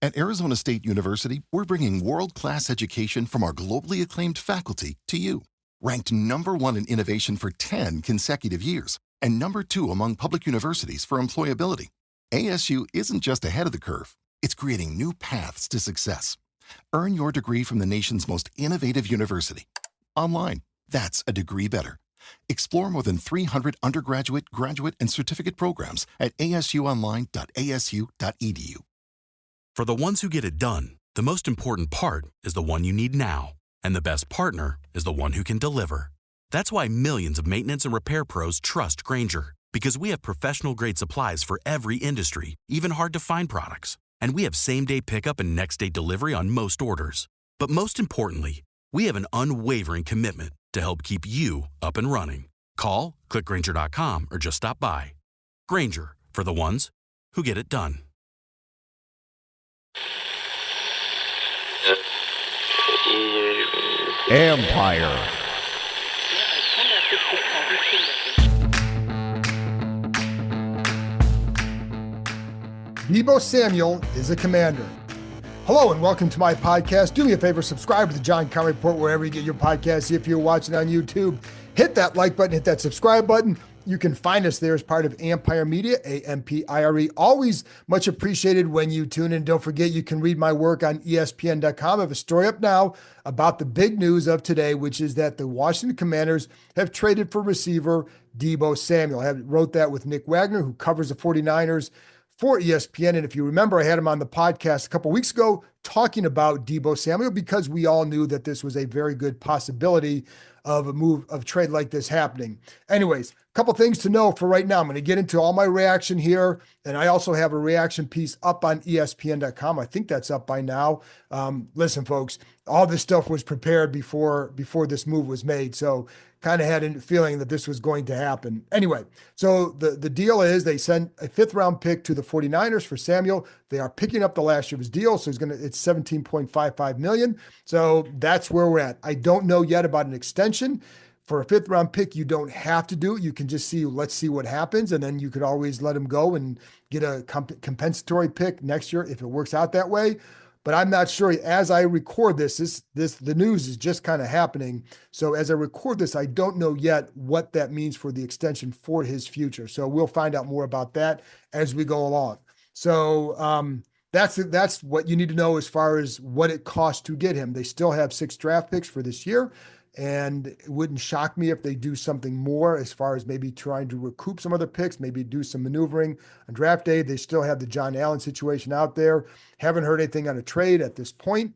At Arizona State University, we're bringing world-class education from our globally acclaimed faculty to you. Ranked #1 in innovation for 10 consecutive years and #2 among public universities for employability, ASU isn't just ahead of the curve, it's creating new paths to success. Earn your degree from the nation's most innovative university. Online, that's a degree better. Explore more than 300 undergraduate, graduate, and certificate programs at asuonline.asu.edu. For the ones who get it done, the most important part is the one you need now. And the best partner is the one who can deliver. That's why millions of maintenance and repair pros trust Grainger, because we have professional-grade supplies for every industry, even hard-to-find products. And we have same-day pickup and next-day delivery on most orders. But most importantly, we have an unwavering commitment to help keep you up and running. Call, click Grainger.com, or just stop by. Grainger, for the ones who get it done. Empire. Deebo Samuel is a commander. Hello and welcome to my podcast. Do me a favor, subscribe to the John Conn Report wherever you get your podcasts. If you're watching on YouTube, hit that like button, hit that subscribe button. You can find us there as part of Empire Media, AMPIRE. Always much appreciated when you tune in. Don't forget, you can read my work on ESPN.com. I have a story up now about the big news of today, which is that the Washington Commanders have traded for receiver Deebo Samuel. I wrote that with Nick Wagner, who covers the 49ers for ESPN. And if you remember, I had him on the podcast a couple weeks ago talking about Deebo Samuel because we all knew that this was a very good possibility of a move of trade like this happening. Anyways, a couple things to know for right now. I'm going to get into all my reaction here. And I also have a reaction piece up on ESPN.com. I think that's up by now. Listen, folks, all this stuff was prepared before this move was made. So kind of had a feeling that this was going to happen. Anyway, so the deal is they sent a 5th-round pick to the 49ers for Samuel. They are picking up the last year of his deal, so it's $17.55 million. So that's where we're at. I don't know yet about an extension. For a 5th-round pick, you don't have to do it. You can just let's see what happens, and then you could always let him go and get a compensatory pick next year if it works out that way. But I'm not sure. As I record this, the news is just kind of happening. So as I record this, I don't know yet what that means for the extension for his future. So we'll find out more about that as we go along. So that's what you need to know as far as what it costs to get him. They still have 6 draft picks for this year. And it wouldn't shock me if they do something more as far as maybe trying to recoup some other picks, maybe do some maneuvering on draft day. They still have the John Allen situation out there. Haven't heard anything on a trade at this point.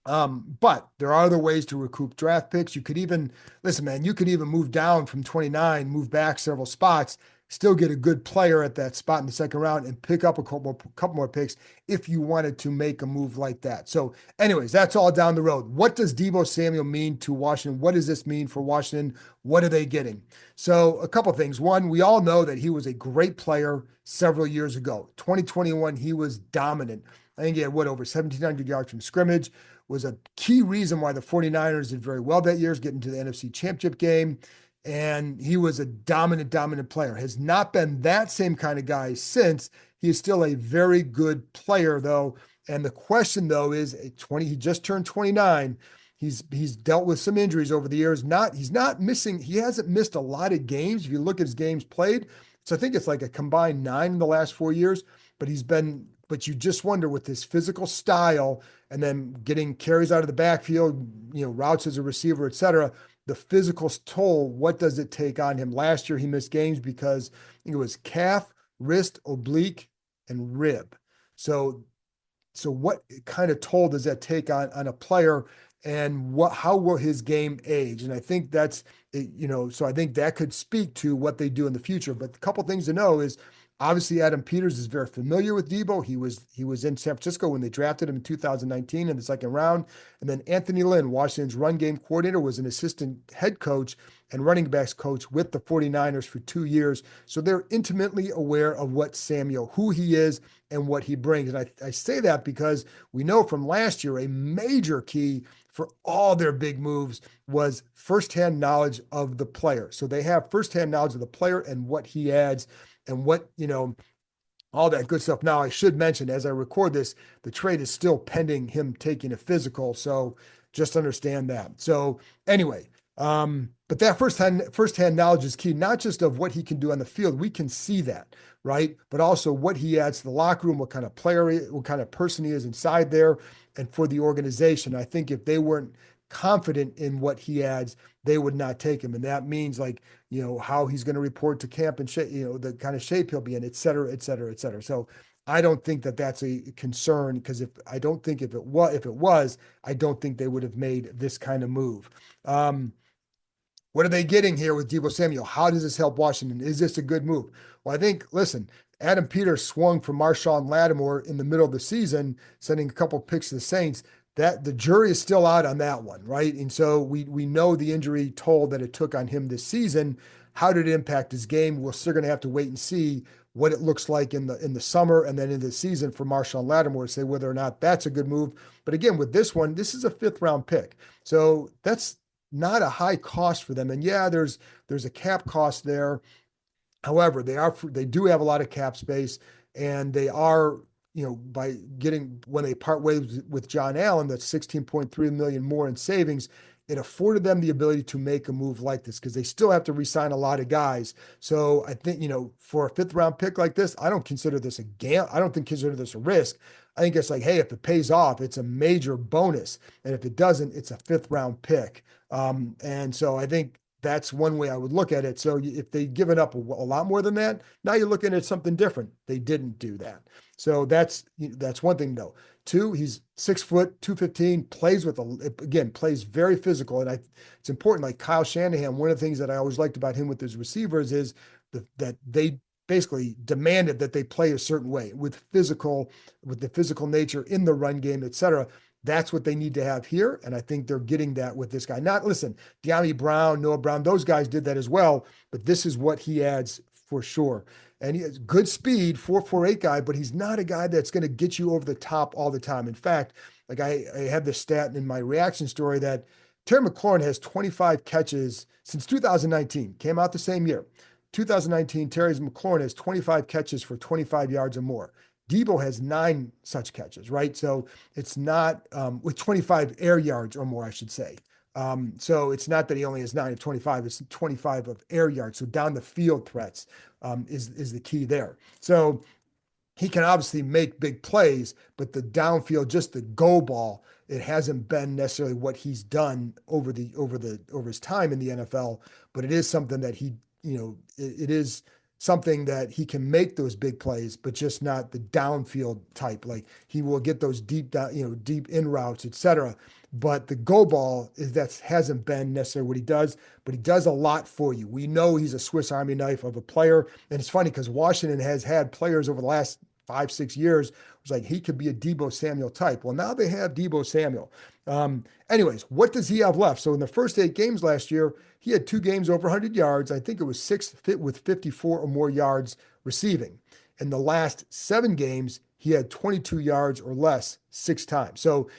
But there are other ways to recoup draft picks. You could even, listen, man, you could even move down from 29, move back several spots, still get a good player at that spot in the 2nd round and pick up a couple more picks if you wanted to make a move like that. So anyways, that's all down the road. What does Deebo Samuel mean to Washington? What does this mean for Washington? What are they getting? So a couple things. One, we all know that he was a great player several years ago. 2021, he was dominant. I think he had over 1,700 yards from scrimmage, was a key reason why the 49ers did very well that year, getting to the NFC Championship game. And he was a dominant player. Has not been that same kind of guy since. He is still a very good player, though. And the question, though, is he just turned 29. He's dealt with some injuries over the years. He hasn't missed a lot of games. If you look at his games played, so I think it's like a combined 9 in the last 4 years. But you just wonder with his physical style and then getting carries out of the backfield, routes as a receiver, et cetera, the physical toll, what does it take on him? Last year, he missed games because I think it was calf, wrist, oblique, and rib. So what kind of toll does that take on a player, and how will his game age? And I think that's, so I think that could speak to what they do in the future. But a couple things to know is, obviously, Adam Peters is very familiar with Deebo. He was in San Francisco when they drafted him in 2019 in the 2nd round. And then Anthony Lynn, Washington's run game coordinator, was an assistant head coach and running backs coach with the 49ers for 2 years. So they're intimately aware of who he is and what he brings. And I say that because we know from last year, a major key for all their big moves was firsthand knowledge of the player. So they have firsthand knowledge of the player and what he adds and what, all that good stuff. Now, I should mention, as I record this, the trade is still pending him taking a physical. So just understand that. So anyway, but that first hand knowledge is key, not just of what he can do on the field. We can see that, right? But also what he adds to the locker room, what kind of player, what kind of person he is inside there, and for the organization. I think if they weren't confident in what he adds, they would not take him. And that means, like, how he's going to report to camp and shape, the kind of shape he'll be in, et cetera, et cetera, et cetera. So I don't think that that's a concern, because if it was, I don't think they would have made this kind of move. What are they getting here with Deebo Samuel? How does this help Washington? Is this a good move? Well, I think, listen, Adam Peters swung for Marshawn Lattimore in the middle of the season, sending a couple picks to the Saints. That the jury is still out on that one, right? And so we know the injury toll that it took on him this season. How did it impact his game? We're still going to have to wait and see what it looks like in the summer and then in the season for Marshawn Lattimore to say whether or not that's a good move. But again, with this one, this is a 5th-round pick, so that's not a high cost for them. And yeah, there's a cap cost there. However, they do have a lot of cap space, and they are, by getting, when they part ways with John Allen, that's 16.3 million more in savings. It afforded them the ability to make a move like this, because they still have to re-sign a lot of guys. So I think, for a 5th-round pick like this, I don't consider this consider this a risk. I think it's like, hey, if it pays off, it's a major bonus. And if it doesn't, it's a 5th-round pick. And so I think that's one way I would look at it. So if they'd given up a lot more than that, now you're looking at something different. They didn't do that. So that's one thing, though. Two, he's 6 foot, 215, plays very physical. And it's important, like Kyle Shanahan, one of the things that I always liked about him with his receivers is that they basically demanded that they play a certain way with the physical nature in the run game, et cetera. That's what they need to have here. And I think they're getting that with this guy. Listen, De'Ami Brown, Noah Brown, those guys did that as well, but this is what he adds for sure. And he has good speed, 4.48 guy, but he's not a guy that's going to get you over the top all the time. In fact, like I had this stat in my reaction story that Terry McLaurin has 25 catches since 2019, came out the same year. 2019, Terry McLaurin has 25 catches for 25 yards or more. Deebo has 9 such catches, right? So it's not with 25 air yards or more, I should say. So it's not that he only has 9 of 25, it's 25 of air yards. So down the field threats is the key there. So he can obviously make big plays, but the downfield, just the go ball, it hasn't been necessarily what he's done over his time in the NFL. But it is something that it is something that he can make those big plays, but just not the downfield type. Like, he will get those deep in routes, et cetera. But the go ball hasn't been necessarily what he does, but he does a lot for you. We know he's a Swiss Army knife of a player. And it's funny because Washington has had players over the last 5-6 years. It was like, he could be a Deebo Samuel type. Well, now they have Deebo Samuel. Anyways, what does he have left? So in the first 8 games last year, he had 2 games over 100 yards. I think it was 6 fit with 54 or more yards receiving. In the last 7 games, he had 22 yards or less 6 times. So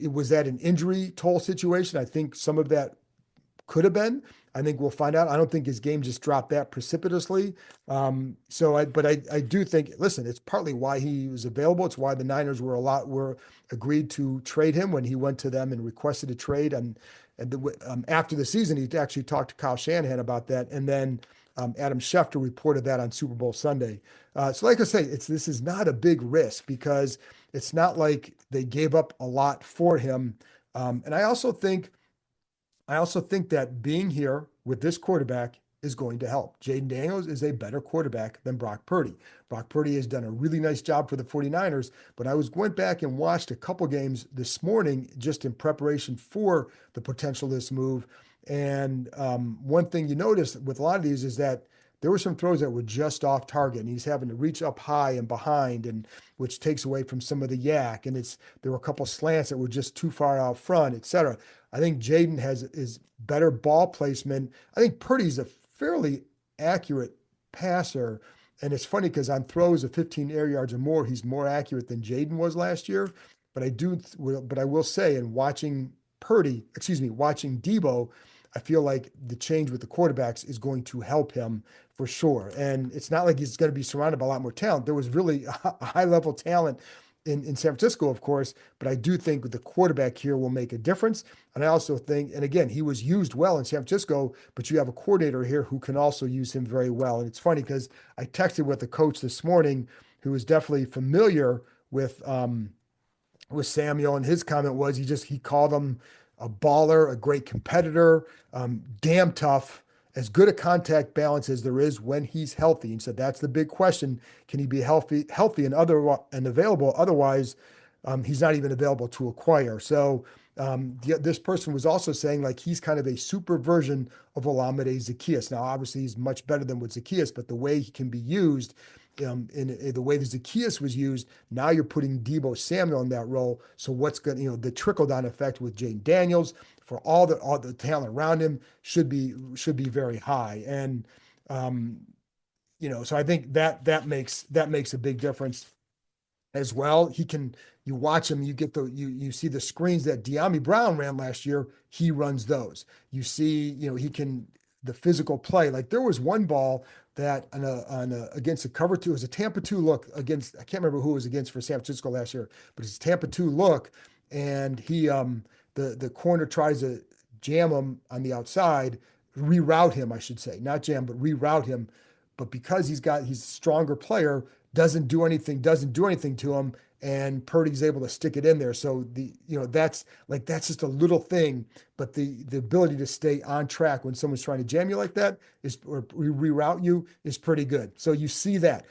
was that an injury toll situation? I think some of that could have been. I think we'll find out. I don't think his game just dropped that precipitously. But I do think, listen, it's partly why he was available. It's why the Niners were agreed to trade him when he went to them and requested a trade. And after the season, he actually talked to Kyle Shanahan about that. And then Adam Schefter reported that on Super Bowl Sunday. So like I say, this is not a big risk, because it's not like they gave up a lot for him. And I also think that being here with this quarterback is going to help. Jaden Daniels is a better quarterback than Brock Purdy. Brock Purdy has done a really nice job for the 49ers, but I went back and watched a couple games this morning just in preparation for the potential of this move. And one thing you notice with a lot of these is that there were some throws that were just off target, and he's having to reach up high and behind, and which takes away from some of the yak. And there were a couple slants that were just too far out front, et cetera. I think Jaden is better ball placement. I think Purdy's a fairly accurate passer. And it's funny because on throws of 15 air yards or more, he's more accurate than Jaden was last year. But I will say, in watching Deebo, I feel like the change with the quarterbacks is going to help him for sure. And it's not like he's going to be surrounded by a lot more talent. There was really a high level talent in San Francisco, of course, but I do think the quarterback here will make a difference. And I also think, and again, he was used well in San Francisco, but you have a coordinator here who can also use him very well. And it's funny because I texted with a coach this morning who is definitely familiar with Samuel, and his comment was he called him a baller, a great competitor, damn tough, as good a contact balance as there is when he's healthy. He said that's the big question: can he be healthy and available? Otherwise, he's not even available to acquire. So this person was also saying like he's kind of a super version of Olamide Zaccheaus. Now, obviously, he's much better than with Zaccheaus, but the way he can be used in the way that Zaccheaus was used, now you're putting Deebo Samuel in that role. So what's going to, the trickle down effect with Jaden Daniels for all the talent around him should be very high. And so I think that makes a big difference as well. You watch him, you see the screens that De'Ami Brown ran last year. He runs those. You see, the physical play. Like there was one ball that against a cover two, it was a Tampa 2 look against, I can't remember who it was against for San Francisco last year, but it's a Tampa 2 look. And the corner tries to jam him on the outside, reroute him, I should say, not jam, but reroute him. But because he's a stronger player, doesn't do anything to him, and Purdy's able to stick it in there. So that's just a little thing, but the ability to stay on track when someone's trying to jam you like that or reroute you is pretty good. So you see that.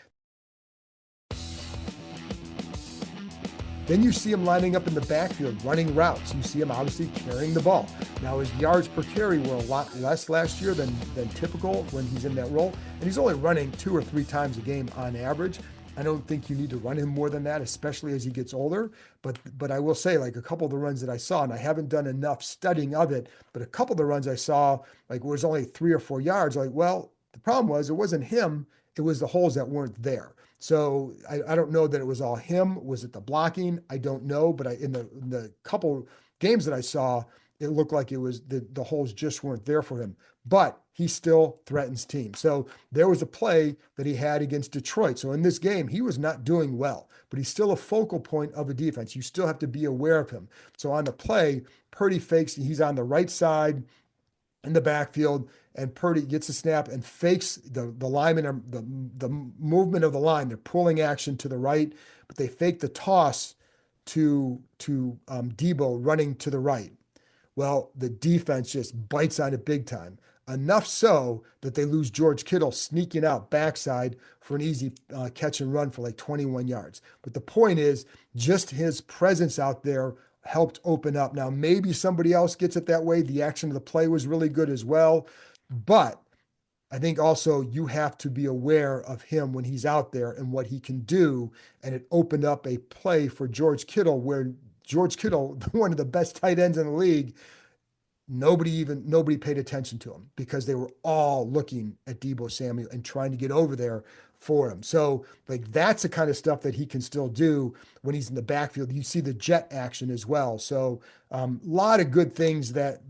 Then you see him lining up in the backfield, running routes. You see him obviously carrying the ball. Now his yards per carry were a lot less last year than typical when he's in that role. And he's only running 2 or 3 times a game on average. I don't think you need to run him more than that, especially as he gets older. But I will say, like a couple of the runs that I saw, and I haven't done enough studying of it, but a couple of the runs I saw, like was only 3 or 4 yards. Like, well, the problem was it wasn't him. It was the holes that weren't there. So I don't know that it was all him. Was it the blocking? I don't know. But in the couple games that I saw, it looked like it was the holes just weren't there for him. But he still threatens teams. So there was a play that he had against Detroit. So in this game, he was not doing well, but he's still a focal point of a defense. You still have to be aware of him. So on the play, Purdy fakes, he's on the right side in the backfield, and Purdy gets a snap and fakes the lineman, the movement of the line. They're pulling action to the right, but they fake the toss to Deebo running to the right. Well, the defense just bites on it big time. Enough so that they lose George Kittle sneaking out backside for an easy catch and run for like 21 yards. But the point is, just his presence out there helped open up. Now, maybe somebody else gets it that way. The action of the play was really good as well. But I think also you have to be aware of him when he's out there and what he can do. And it opened up a play for George Kittle where George Kittle, one of the best tight ends in the league, nobody paid attention to him because they were all looking at Deebo Samuel and trying to get over there for him. So like that's the kind of stuff that he can still do when he's in the backfield. You see the jet action as well. So a lot of good things that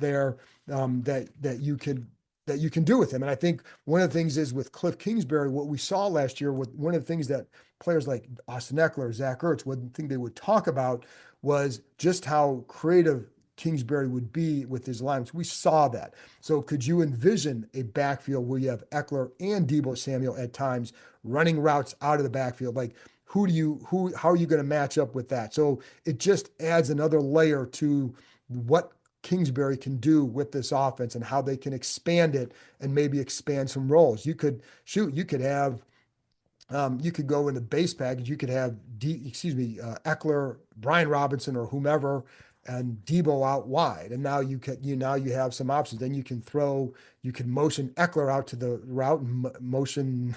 you can do with him. And I think one of the things is with Cliff Kingsbury, what we saw last year, with one of the things that players like Austin Eckler, Zach Ertz, one thing they would talk about was just how creative Kingsbury would be with his lines. We saw that. So could you envision a backfield where you have Eckler and Deebo Samuel at times running routes out of the backfield? Like how are you going to match up with that? So it just adds another layer to what Kingsbury can do with this offense and how they can expand it and maybe expand some roles. You could have you could go in the base package. You could have Eckler, Brian Robinson, or whomever, and Deebo out wide. And now you have some options. Then you can motion Eckler out to the route and motion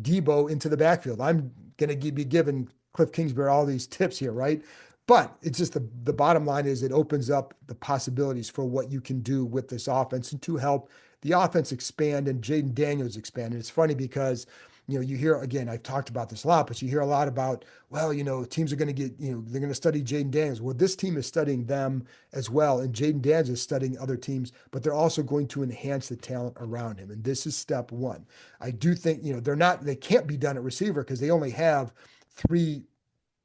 Deebo into the backfield. I'm going to be giving Cliff Kingsbury all these tips here, right? But it's just the bottom line is it opens up the possibilities for what you can do with this offense and to help the offense expand and Jaden Daniels expand. And it's funny because you hear, again, I've talked about this a lot, but you hear a lot about, well, teams are going to get, they're going to study Jaden Daniels. Well, this team is studying them as well. And Jaden Daniels is studying other teams, but they're also going to enhance the talent around him. And this is step one. I do think, they can't be done at receiver because they only have three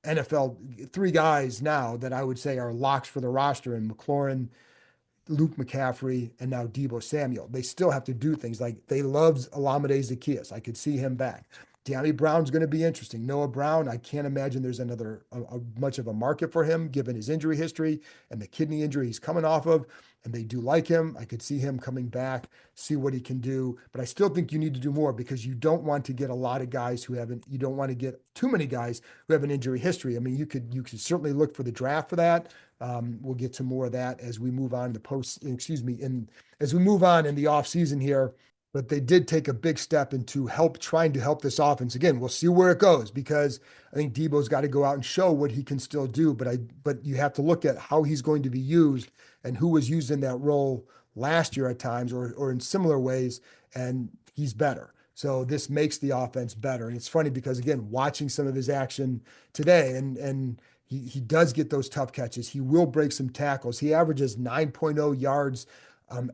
guys now that I would say are locks for the roster, and McLaurin, Luke McCaffrey, and now Deebo Samuel. They still have to do things like they love Olamide Zaccheaus. I could see him back. De'Ami Brown's going to be interesting. Noah Brown, I can't imagine there's much of a market for him given his injury history and the kidney injury he's coming off of. And they do like him. I could see him coming back, see what he can do. But I still think you need to do more because you don't want to get a lot of guys you don't want to get too many guys who have an injury history. I mean, you could certainly look for the draft for that. We'll get to more of that as we move on as we move on in the off season here. But they did take a big step into trying to help this offense. Again, we'll see where it goes because I think Deebo's got to go out and show what he can still do. But you have to look at how he's going to be used and who was used in that role last year at times or in similar ways, and he's better. So this makes the offense better. And it's funny because, again, watching some of his action today, and he does get those tough catches. He will break some tackles. He averages 9.0 yards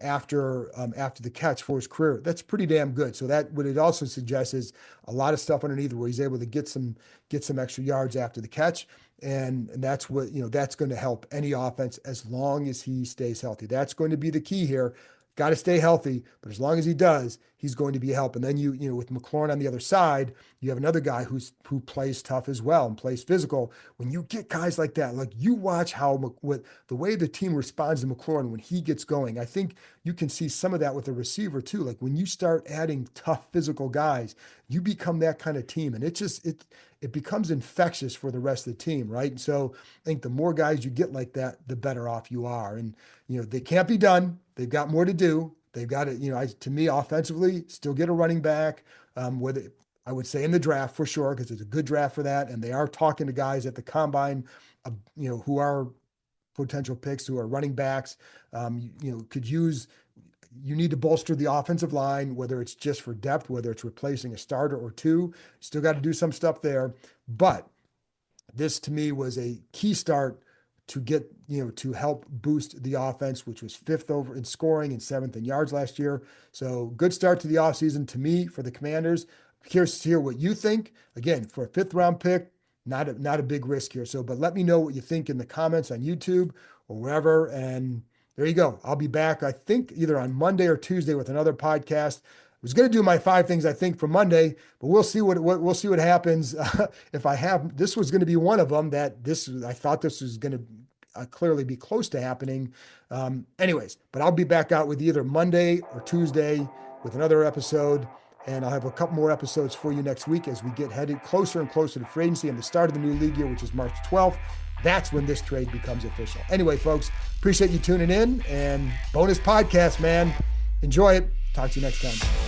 after the catch for his career. That's pretty damn good. So that what it also suggests is a lot of stuff underneath where he's able to get some extra yards after the catch. And that's what, that's going to help any offense as long as he stays healthy. That's going to be the key here. Got to stay healthy, but as long as he does, he's going to be a help. And then with McLaurin on the other side, you have another guy who plays tough as well and plays physical. When you get guys like that, like you watch the way the team responds to McLaurin when he gets going, I think you can see some of that with the receiver too. Like when you start adding tough physical guys, you become that kind of team, and it becomes infectious for the rest of the team, right? And so I think the more guys you get like that, the better off you are. And they can't be done. They've got more to do. They've got to, to me, offensively, still get a running back. Whether I would say in the draft for sure, because it's a good draft for that, and they are talking to guys at the combine, who are potential picks, who are running backs. You need to bolster the offensive line, whether it's just for depth, whether it's replacing a starter or two. Still got to do some stuff there. But this to me was a key start to get, to help boost the offense, which was 5th over in scoring and 7th in yards last year. So good start to the offseason to me for the Commanders. Curious to hear what you think. Again, for a 5th round pick, not a big risk here. So, but let me know what you think in the comments on YouTube or wherever. And there you go. I'll be back, I think, either on Monday or Tuesday with another podcast. I was going to do my 5 things I think for Monday, but we'll see what happens. If I have, this was going to be one of them I thought this was going to clearly be close to happening. Anyways, but I'll be back out with either Monday or Tuesday with another episode. And I'll have a couple more episodes for you next week as we get headed closer and closer to free agency and the start of the new league year, which is March 12th. That's when this trade becomes official. Anyway, folks, appreciate you tuning in, and bonus podcast, man. Enjoy it. Talk to you next time.